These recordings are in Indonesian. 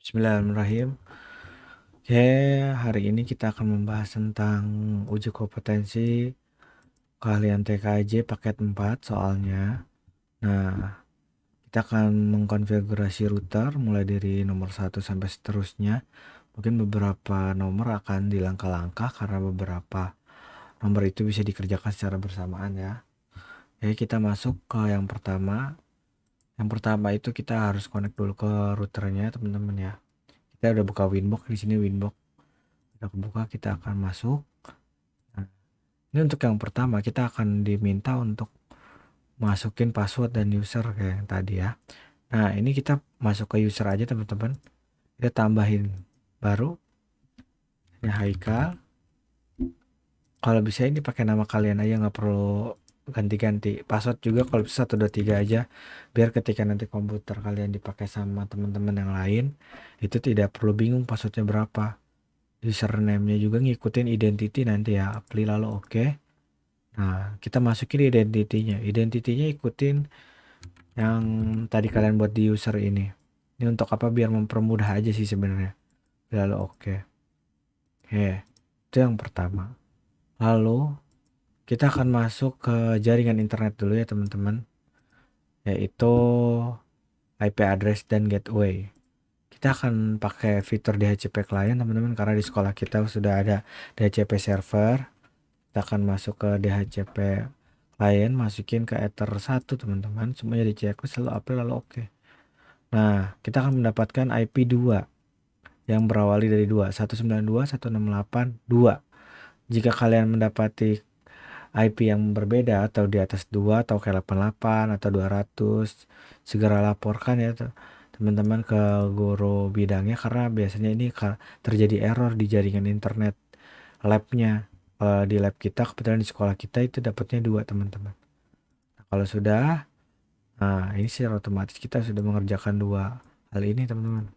Bismillahirrahmanirrahim. Oke, hari ini kita akan membahas tentang uji kompetensi keahlian TKJ paket 4 soalnya. Nah, kita akan mengkonfigurasi router mulai dari nomor 1 sampai seterusnya. Mungkin beberapa nomor akan dilangkah-langkah karena beberapa nomor itu bisa dikerjakan secara bersamaan ya. Oke, kita masuk ke yang pertama. Yang pertama itu kita harus connect dulu ke routernya, teman-teman ya. Kita udah buka Winbox, di sini Winbox. Udah kebuka, kita akan masuk. Nah, ini untuk yang pertama kita akan diminta untuk masukin password dan user kayak yang tadi ya. Nah, ini kita masuk ke user aja teman-teman. Kita tambahin baru ini Haikal. Kalau bisa ini pakai nama kalian aja, nggak perlu ganti-ganti. Password juga kalau bisa 123 aja, biar ketika nanti komputer kalian dipakai sama teman-teman yang lain itu tidak perlu bingung passwordnya berapa. Username-nya juga ngikutin identity nanti ya. Apply lalu oke. Nah, kita masukin identitinya. Identitinya ikutin yang tadi kalian buat di user ini. Ini untuk apa? Biar mempermudah aja sih sebenarnya. Lalu oke. Oke, itu yang pertama. Lalu kita akan masuk ke jaringan internet dulu ya teman-teman. Yaitu IP address dan gateway. Kita akan pakai fitur DHCP client teman-teman karena di sekolah kita sudah ada DHCP server. Kita akan masuk ke DHCP client, masukin ke ether 1 teman-teman, semuanya dicek lalu apply lalu oke. Nah, kita akan mendapatkan IP 2 yang berawali dari 2 192.168.2. Jika kalian mendapati IP yang berbeda atau di atas 2 atau kayak 88 atau 200, segera laporkan ya teman-teman ke guru bidangnya karena biasanya ini terjadi error di jaringan internet labnya. Di lab kita, kebetulan di sekolah kita itu dapatnya 2 teman-teman. Nah, kalau sudah, nah ini secara otomatis kita sudah mengerjakan 2 hal ini teman-teman.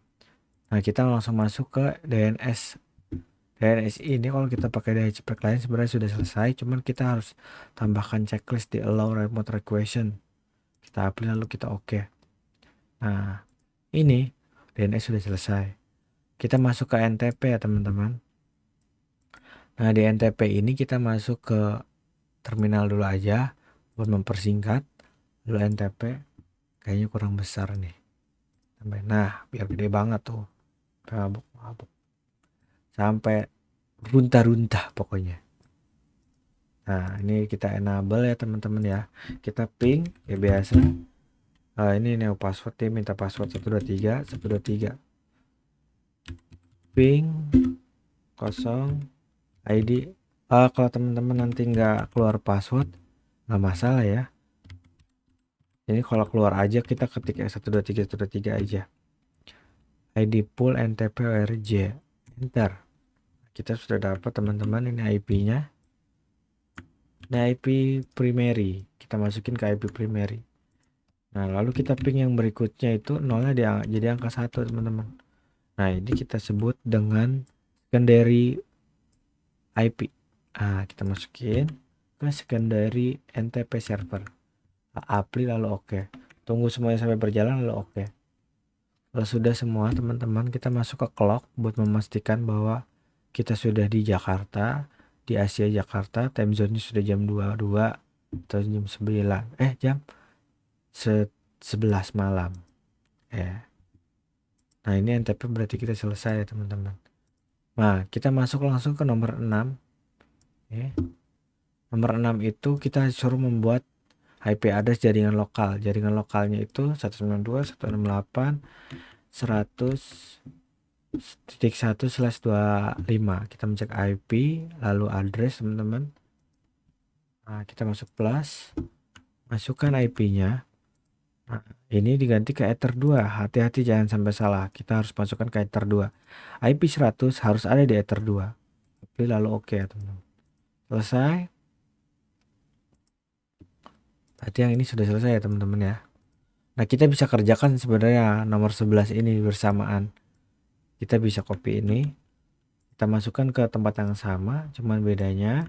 Nah, kita langsung masuk ke DNS. DNS ini kalau kita pakai DHCP client sebenarnya sudah selesai, cuman kita harus tambahkan checklist di allow remote requisition. Kita apply lalu kita oke. Nah, ini DNS sudah selesai. Kita masuk ke NTP ya teman-teman. Nah, di NTP ini kita masuk ke terminal dulu aja buat mempersingkat. Lalu NTP kayaknya kurang besar nih. Nah, biar gede banget tuh. Mabuk. Sampai runtah-runtah pokoknya. Nah, ini kita enable ya teman-teman ya. Kita ping ya biasa. Ini neo password, dia minta password 123 ping 0 ID. Kalau teman-teman nanti nggak keluar password nggak masalah ya. Ini kalau keluar aja kita ketik 123 aja. ID pool NTP ORJ. Enter. Kita sudah dapat teman-teman ini IP-nya. Ini IP primary. Kita masukin ke IP primary. Nah, lalu kita ping yang berikutnya itu nolnya jadi angka 1 teman-teman. Nah, ini kita sebut dengan secondary IP. Kita masukin ke secondary NTP server. Apply lalu oke. Tunggu semuanya sampai berjalan lalu oke. Kalau sudah semua teman-teman, kita masuk ke clock buat memastikan bahwa kita sudah di Jakarta, di Asia Jakarta, time zone-nya sudah jam 22 atau jam 9. Jam 11 malam. Nah, ini NTP berarti kita selesai ya teman-teman. Nah, kita masuk langsung ke nomor 6. Nomor 6 itu kita suruh membuat IP address jaringan lokal. Jaringan lokalnya itu 192.168.100.1/25. Kita mencek IP lalu address teman-teman. Nah, kita masuk plus, masukkan IP-nya. Nah, ini diganti ke ether 2. Hati-hati jangan sampai salah. Kita harus masukkan ke ether 2. IP 100 harus ada di ether 2. Lalu oke ya teman-teman. Selesai. Berarti yang ini sudah selesai ya teman-teman ya. Nah, kita bisa kerjakan sebenarnya nomor 11 ini bersamaan. Kita bisa copy ini, kita masukkan ke tempat yang sama, cuman bedanya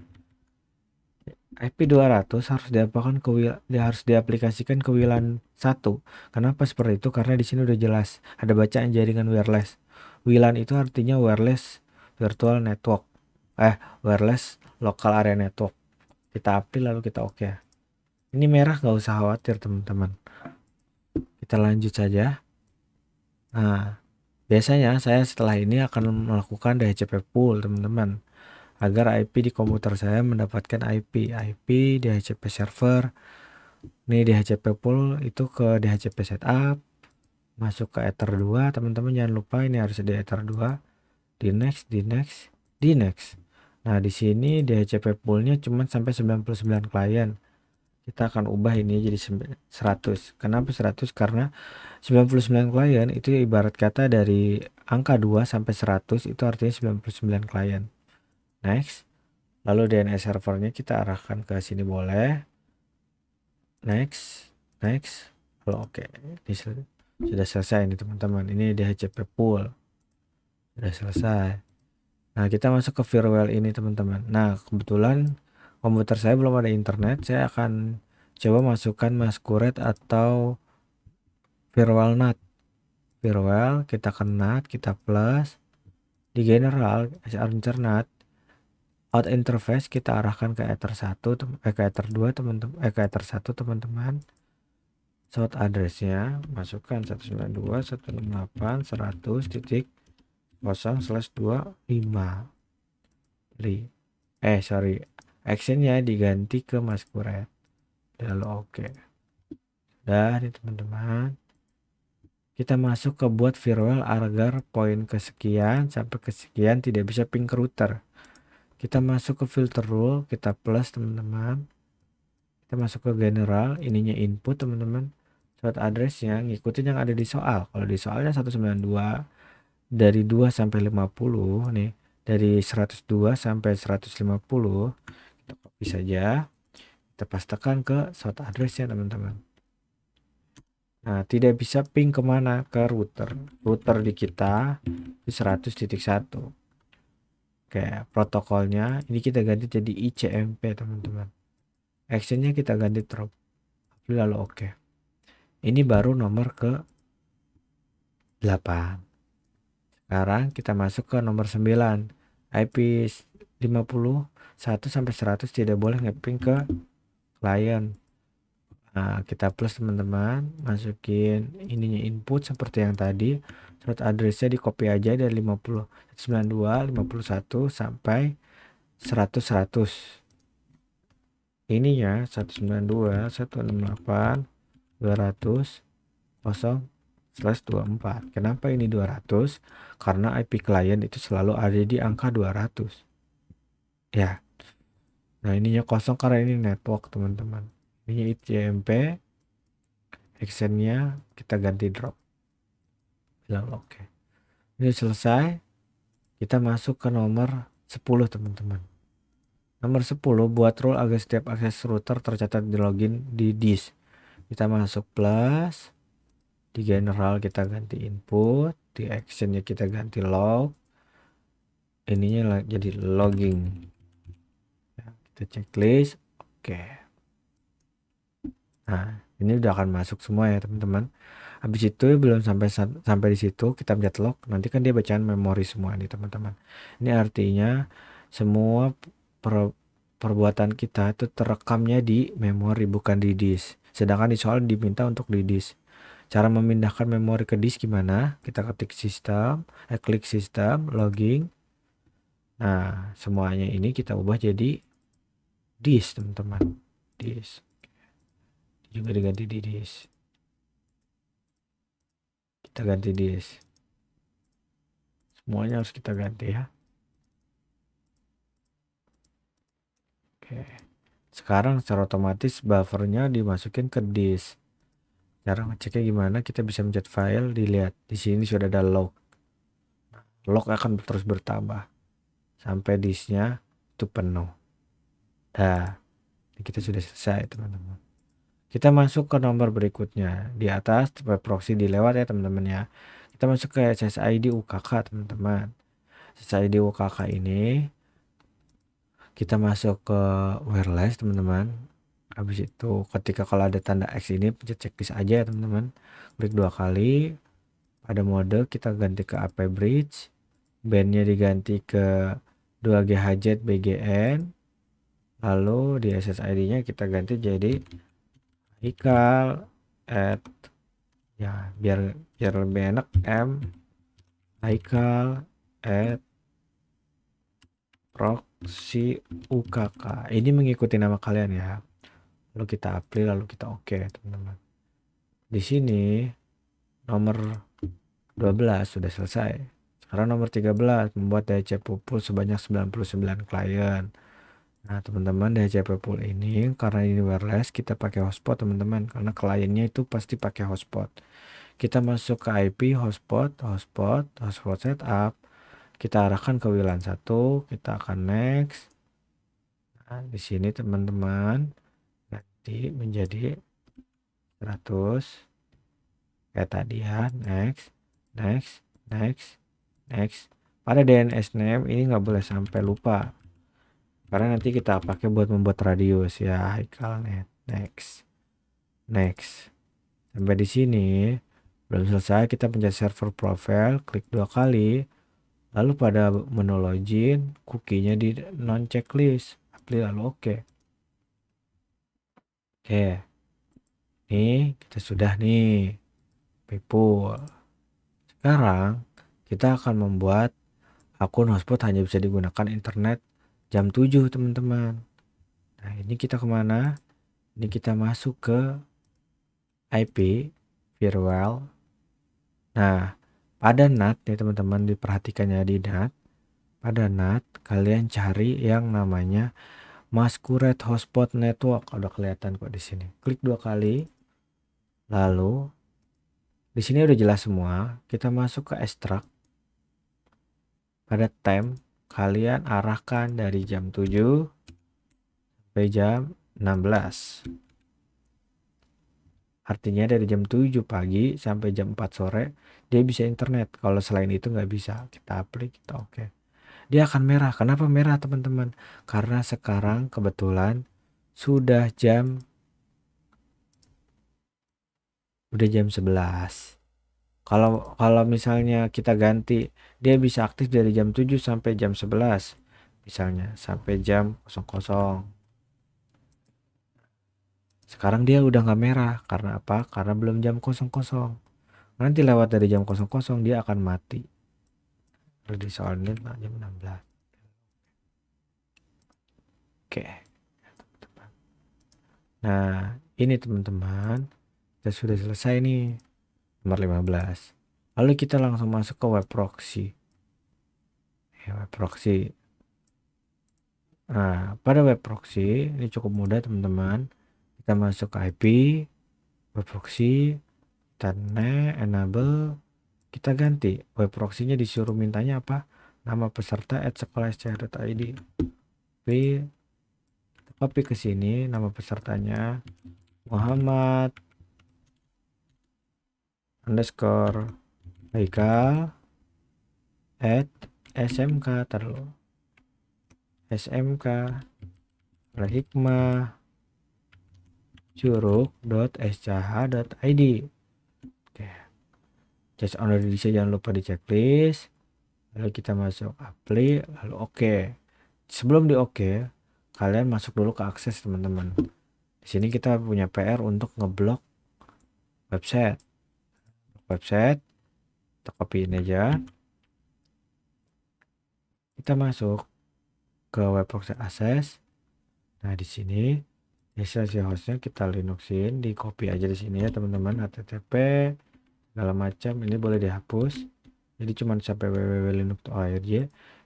IP 200 harus harus diaplikasikan ke WLAN 1. Kenapa seperti itu? Karena di sini udah jelas ada bacaan jaringan wireless. WLAN itu artinya wireless virtual network. Wireless local area network. Kita apply lalu kita oke. Ini merah, nggak usah khawatir teman-teman. Kita lanjut saja. Nah, biasanya saya setelah ini akan melakukan DHCP pool teman-teman, agar IP di komputer saya mendapatkan IP DHCP server. Nih DHCP pool itu ke DHCP setup, masuk ke Ether 2 teman-teman, jangan lupa ini harus di Ether 2, di next. Nah di sini DHCP poolnya cuma sampai 99 klien. Kita akan ubah ini jadi 100. Kenapa 100? Karena 99 klien itu ibarat kata dari angka 2 sampai 100 itu artinya 99 klien. Next. Lalu DNS servernya kita arahkan ke sini boleh. Next. Lalu oke. Ini sudah selesai ini teman-teman. Ini DHCP pool. Sudah selesai. Nah, kita masuk ke firewall ini teman-teman. Nah, kebetulan komputer saya belum ada internet. Saya akan coba masukkan Masquerade atau firewall NAT. Firewall, kita ke NAT, kita plus. Di general, NAT. Out interface kita arahkan ke Ether 1, ke Ether 2 teman-teman, ke Ether 1 teman-teman. Source addressnya masukkan 192.168.100.0/25. Actionnya diganti ke Masquerade. Lalu oke. Udah nih teman-teman. Kita masuk ke buat firewall agar poin kesekian sampai kesekian tidak bisa ping ke router. Kita masuk ke filter rule, kita plus teman-teman. Kita masuk ke general, ininya input teman-teman. Source addressnya ngikutin yang ada di soal. Kalau di soalnya 192 dari 2 sampai 50 nih, dari 102 sampai 150 kita copy saja, kita pastekan ke source addressnya teman-teman. Nah, tidak bisa ping kemana? Ke router di kita di 100.1. Oke, protokolnya ini kita ganti jadi ICMP teman-teman. Actionnya kita ganti drop, lalu oke. Ini baru nomor ke 8. Sekarang kita masuk ke nomor 9. IP 51 sampai 100 tidak boleh ngeping ke klien. Nah, kita plus teman-teman, masukin ininya input seperti yang tadi. Root addressnya di copy aja dari 92, 51 sampai 100. Ininya 192, 168, 200, 0/24. Kenapa ini 200? Karena IP klien itu selalu ada di angka 200. Ya. Nah, ininya kosong karena ini network, teman-teman. Ini ICMP. Actionnya kita ganti drop. Bilang oke. Ini selesai. Kita masuk ke nomor 10, teman-teman. Nomor 10 buat rule agar setiap akses router tercatat di login di disk. Kita masuk plus. Di general kita ganti input, di actionnya kita ganti log, ininya jadi logging. Ya, kita checklist, oke. Nah, ini udah akan masuk semua ya teman-teman. Habis itu belum sampai di situ kita pencet log, nanti kan dia bacaan memori semua nih teman-teman. Ini artinya semua perbuatan kita itu terekamnya di memori bukan di disk. Sedangkan di soal diminta untuk di disk. Cara memindahkan memori ke disk gimana? Kita ketik sistem, klik sistem, logging. Nah, semuanya ini kita ubah jadi disk, teman-teman. Disk. Juga diganti di disk. Kita ganti disk. Semuanya harus kita ganti ya. Oke. Sekarang secara otomatis buffernya dimasukin ke disk. Cara ngeceknya gimana? Kita bisa mencet file, dilihat di sini sudah ada log. Log akan terus bertambah sampai disknya itu penuh. Nah, kita sudah selesai teman-teman. Kita masuk ke nomor berikutnya. Di atas web proxy dilewat ya teman-teman ya. Kita masuk ke SSID UKK teman-teman. SSID UKK ini Kita masuk ke wireless teman-teman. Habis itu ketika kalau ada tanda X ini pencet checklist aja ya teman-teman. Klik 2 kali. Pada mode kita ganti ke AP bridge. Bandnya diganti ke 2GHz BGN. Lalu di SSID-nya kita ganti jadi Haikal at, ya biar lebih enak, M Haikal at proxy UKK. Ini mengikuti nama kalian ya. Lalu kita apply, lalu kita oke teman-teman. Di sini nomor 12 sudah selesai. Sekarang nomor 13 membuat DHC pool sebanyak 99 klien. Nah teman-teman, DHC pool ini karena ini wireless kita pakai hotspot teman-teman, karena kliennya itu pasti pakai hotspot. Kita masuk ke IP hotspot setup. Kita arahkan ke WLAN 1, kita akan next. Nah, di sini teman-teman ganti menjadi 100 kayak tadi ya, next. Pada DNS name ini nggak boleh sampai lupa, karena nanti kita pakai buat membuat radius ya, Haikalnet. Next. Sampai di sini belum selesai, kita pencet server profile, klik 2 kali. Lalu pada menu login, cookie-nya di non checklist, apply lalu oke. Oke. Nih, kita sudah nih people. Sekarang kita akan membuat akun hotspot hanya bisa digunakan internet jam 7 teman-teman. Nah ini kita kemana? Ini kita masuk ke IP firewall. Nah pada NAT nih teman-teman, diperhatikannya di NAT. Pada NAT kalian cari yang namanya Masquerade Hotspot Network. Udah kelihatan kok di sini. Klik 2 kali. Lalu di sini udah jelas semua. Kita masuk ke extract. Pada time kalian arahkan dari jam 7 sampai jam 16. Artinya dari jam 7 pagi sampai jam 4 sore dia bisa internet. Kalau selain itu nggak bisa. Kita apply, kita oke. Dia akan merah. Kenapa merah teman-teman? Karena sekarang kebetulan sudah jam 11. Kalau misalnya kita ganti, dia bisa aktif dari jam 7 sampai jam 11. Misalnya sampai jam 00. Sekarang dia udah nggak merah. Karena apa? Karena belum jam 00. Nanti lewat dari jam 00 dia akan mati. Terus di soalnya jam 16. Oke. Nah, ini teman-teman, kita sudah selesai nih. Nomor 15. Lalu kita langsung masuk ke web proxy. Web proxy. Nah, pada web proxy ini cukup mudah teman-teman. Kita masuk ke IP web proxy, kita enable, kita ganti web proxy-nya, disuruh mintanya apa? Nama peserta @sekolah.sch.id. Copy ke sini nama pesertanya Muhammad underscore Haikal @smk terlalu smk hikmah curug.sch.id. Oke. Just owner edisi jangan lupa di checklist. Lalu kita masuk apply, lalu oke. Sebelum di oke, kalian masuk dulu ke akses teman-teman. Di sini kita punya PR untuk ngeblok website. Kita copyin aja. Kita masuk ke web proxy access. Nah di sini SSH hostnya kita Linuxin, di copy aja di sini ya teman-teman, http segala macam ini boleh dihapus. Jadi cuma sampai www.linux.org.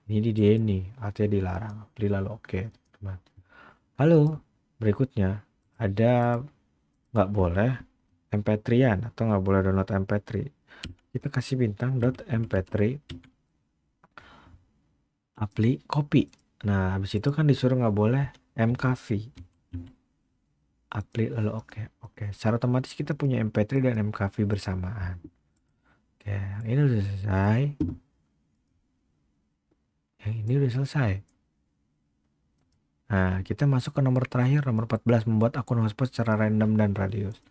Ini di dia nih, artinya dilarang. Beli lalu oke, teman. Lalu berikutnya ada nggak boleh mp3-an atau nggak boleh download mp3. Kita kasih bintang .mp3 apply copy. Nah habis itu kan disuruh nggak boleh mkv. Apply lalu oke. Secara otomatis kita punya mp3 dan mkv bersamaan. Oke, ini udah selesai. Yang ini udah selesai. Nah, kita masuk ke nomor terakhir, nomor 14, membuat akun hotspot secara random dan radius.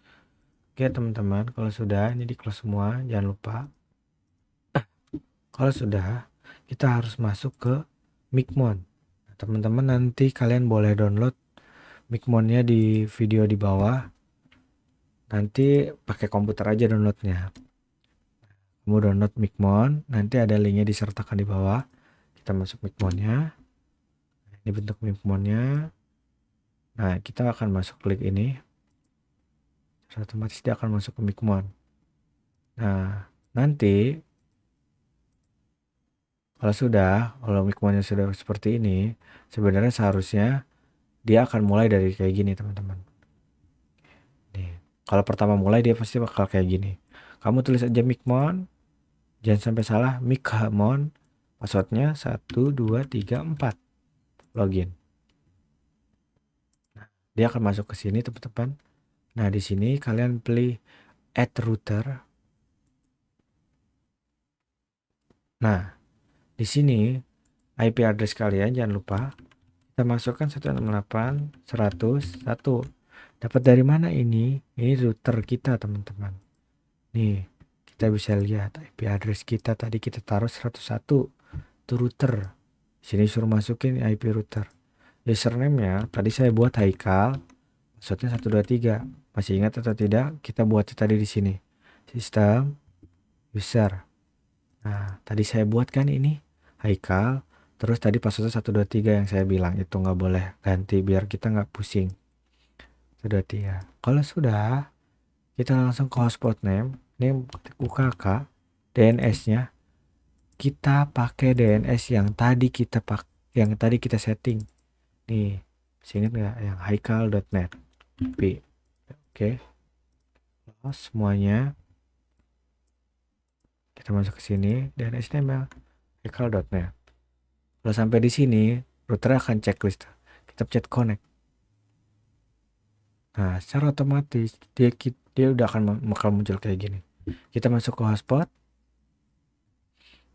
Oke teman-teman, kalau sudah ini di close semua, jangan lupa. Kalau sudah, kita harus masuk ke Micmon. Nah, teman-teman nanti kalian boleh download Micmonnya di video di bawah. Nanti pakai komputer aja downloadnya. Kamu download Micmon, nanti ada linknya disertakan di bawah. Kita masuk Micmonnya. Ini bentuk Micmonnya. Nah, kita akan masuk klik ini. Otomatis dia akan masuk ke Micmon. Nah, nanti kalau Micmonnya sudah seperti ini, sebenarnya seharusnya dia akan mulai dari kayak gini, teman-teman. Nih, kalau pertama mulai dia pasti bakal kayak gini. Kamu tulis aja Micmon, jangan sampai salah, Micmon, passwordnya 1, 2, 3, 4. Login. Nah, dia akan masuk ke sini, teman-teman. Nah, di sini kalian pilih add router. Nah, di sini IP address kalian jangan lupa kita masukkan 168.100.1. Dapat dari mana ini? Ini router kita, teman-teman. Nih, kita bisa lihat IP address kita tadi kita taruh 101. Itu router. Sini suruh masukin IP router. Username-nya tadi saya buat Haikal. Passwordnya 123. Masih ingat atau tidak? Kita buat tadi di sini. Sistem user. Nah, tadi saya buat kan ini Haikal. Terus tadi passwordnya 123 yang saya bilang itu nggak boleh ganti biar kita nggak pusing. 123. Kalau sudah, kita langsung ke hotspot name. Ini UKK. DNS-nya kita pakai DNS yang tadi kita setting. Nih, masih ingat nggak yang haikal.net. Oke. Semuanya. Kita masuk ke sini DNS-nya memang haikal.net. Kalau sampai di sini, router akan checklist. Kita pencet connect. Nah, secara otomatis dia udah akan bakal muncul kayak gini. Kita masuk ke hotspot.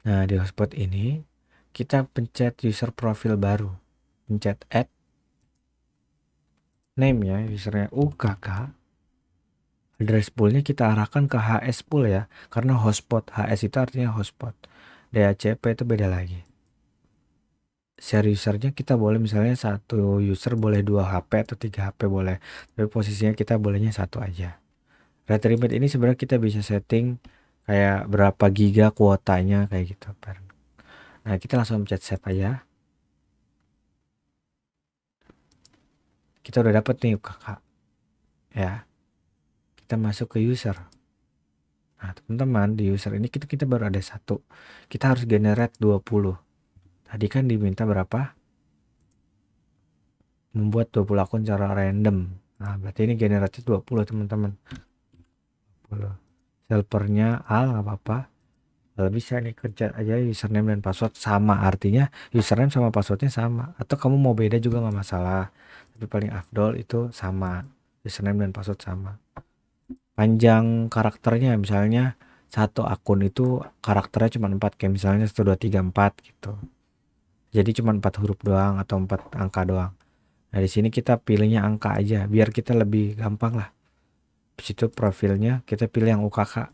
Nah, di hotspot ini kita pencet user profil baru. Pencet add. Name-nya usernya UKK. Address poolnya kita arahkan ke HS pool ya, karena hotspot. HS itu artinya hotspot. DHCP itu beda lagi. Share usernya kita boleh misalnya satu user boleh 2 HP atau 3 HP boleh. Tapi posisinya kita bolehnya satu aja. Rate limit ini sebenarnya kita bisa setting kayak berapa giga kuotanya kayak gitu. Nah, kita langsung pencet save aja. Kita udah dapet nih kakak. Ya. Kita masuk ke user. Nah, teman-teman, di user ini kita baru ada satu. Kita harus generate 20. Tadi kan diminta berapa? Membuat 20 akun secara random. Nah, berarti ini generate 20, teman-teman. 20. Helpernya al nggak apa-apa. Kalau bisa nih kerja aja username dan password sama, artinya username sama passwordnya sama. Atau kamu mau beda juga nggak masalah. Tapi paling afdol itu sama, username dan password sama. Panjang karakternya misalnya satu akun itu karakternya cuma 4, kayak misalnya 1 2 3 4 gitu. Jadi cuma 4 huruf doang atau 4 angka doang. Nah, di sini kita pilihnya angka aja biar kita lebih gampang lah. Di situ profilnya kita pilih yang UKK.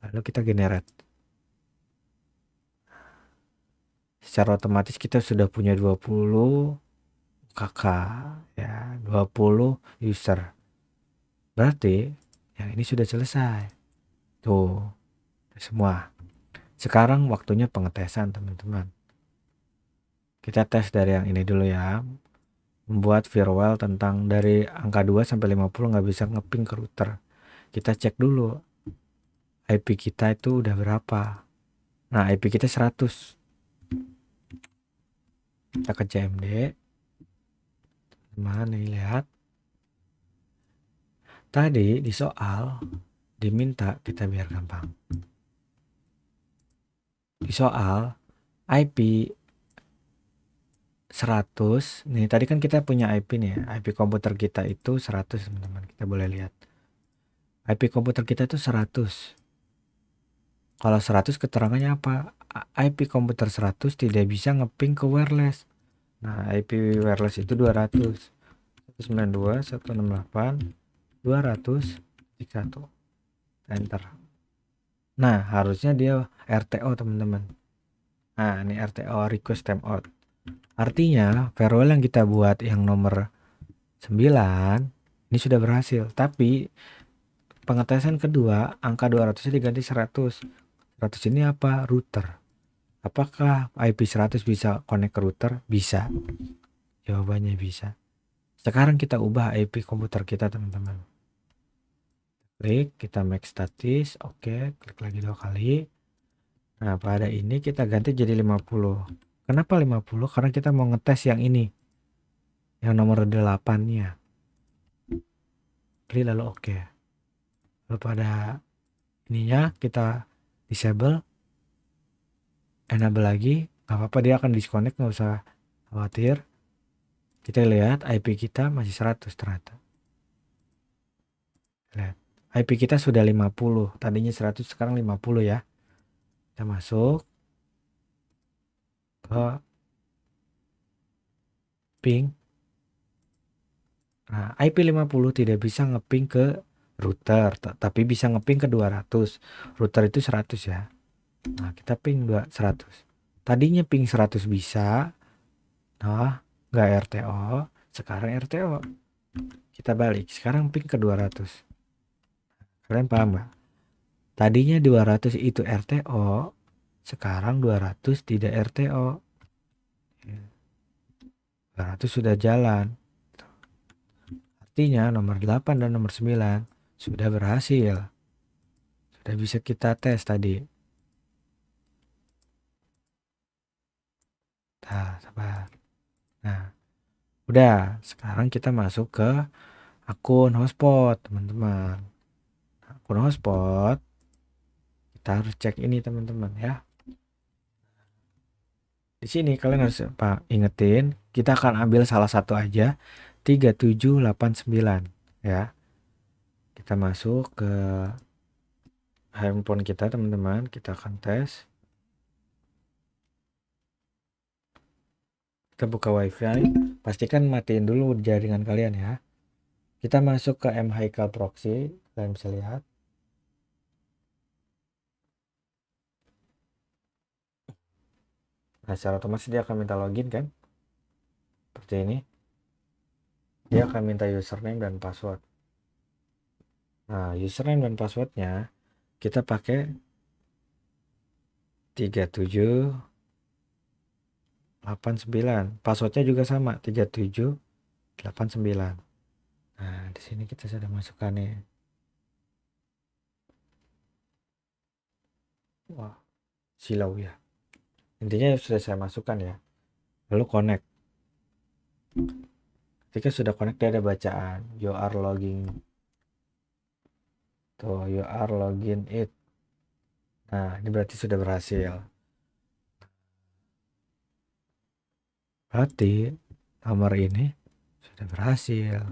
Lalu kita generate. Secara otomatis kita sudah punya 20 UKK ya, 20 user. Berarti yang ini sudah selesai. Tuh, semua. Sekarang waktunya pengetesan, teman-teman. Kita tes dari yang ini dulu ya. Membuat firewall tentang dari angka 2 sampai 50 nggak bisa ngeping ke router. Kita cek dulu IP kita itu udah berapa. Nah, IP kita 100. Kita ke CMD. Mana nih, lihat. Tadi di soal diminta, kita biar gampang. Di soal IP 100. Nih, tadi kan kita punya IP nih ya. IP komputer kita itu 100, teman-teman. Kita boleh lihat. IP komputer kita itu 100. Kalau 100 keterangannya apa? IP komputer 100 tidak bisa ngeping ke wireless. Nah, IP wireless itu 200. 192, 168, 200, 1. Nah, harusnya dia RTO, teman-teman. Nah, ini RTO, request timeout. Artinya, firewall yang kita buat yang nomor 9 ini sudah berhasil. Tapi pengetesan kedua, angka 200 diganti 100. 100 ini apa? Router. Apakah IP 100 bisa connect ke router? Bisa. Jawabannya bisa. Sekarang kita ubah IP komputer kita, teman-teman. Klik, kita make status, oke, klik lagi 2 kali. Nah, pada ini kita ganti jadi 50. Kenapa 50? Karena kita mau ngetes yang ini. Yang nomor 8-nya. Klik lalu oke. Lalu pada ininya kita disable, enable lagi, nggak apa-apa, dia akan disconnect, nggak usah khawatir. Kita lihat IP kita masih 100 ternyata. Lihat, IP kita sudah 50, tadinya 100 sekarang 50 ya. Kita masuk ke ping. Nah, IP 50 tidak bisa ngeping ke router, tapi bisa ngeping ke 200. Router itu 100 ya. Nah, kita ping 100. Tadinya ping 100 bisa. Nah, nggak RTO, sekarang RTO. Kita balik, sekarang ping ke 200. Kalian paham nggak? Tadinya 200 itu RTO, sekarang 200 tidak RTO. 200 sudah jalan. Artinya nomor 8 dan nomor 9 sudah berhasil. Sudah bisa kita tes tadi. Nah, sabar. Nah, udah. Sekarang kita masuk ke akun hotspot, teman-teman. Akun hotspot, kita harus cek ini, teman-teman ya. Di sini kalian harus ingetin, kita akan ambil salah satu aja, 3789 ya. Kita masuk ke handphone kita, teman-teman. Kita akan tes. Kita buka wifi, pastikan matiin dulu jaringan kalian ya. Kita masuk ke mHaikal proxy, kalian bisa lihat. Nah, secara otomatis dia akan minta login kan, seperti ini. Dia akan minta username dan password. Nah, username dan passwordnya kita pakai 3789. Passwordnya juga sama, 3789. Nah, di sini kita sudah masukkan nih. Wah, silau ya. Intinya sudah saya masukkan ya. Lalu connect. Ketika sudah connect, dia ada bacaan you are logging. Tuh, you are login it. Nah, ini berarti sudah berhasil. Berarti nomor ini sudah berhasil.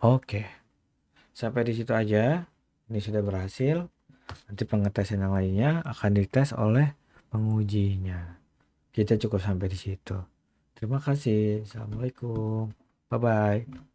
Oke. Sampai di situ aja. Ini sudah berhasil. Nanti pengetesan yang lainnya akan dites oleh pengujinya. Kita cukup sampai di situ. Terima kasih. Assalamualaikum. Bye bye.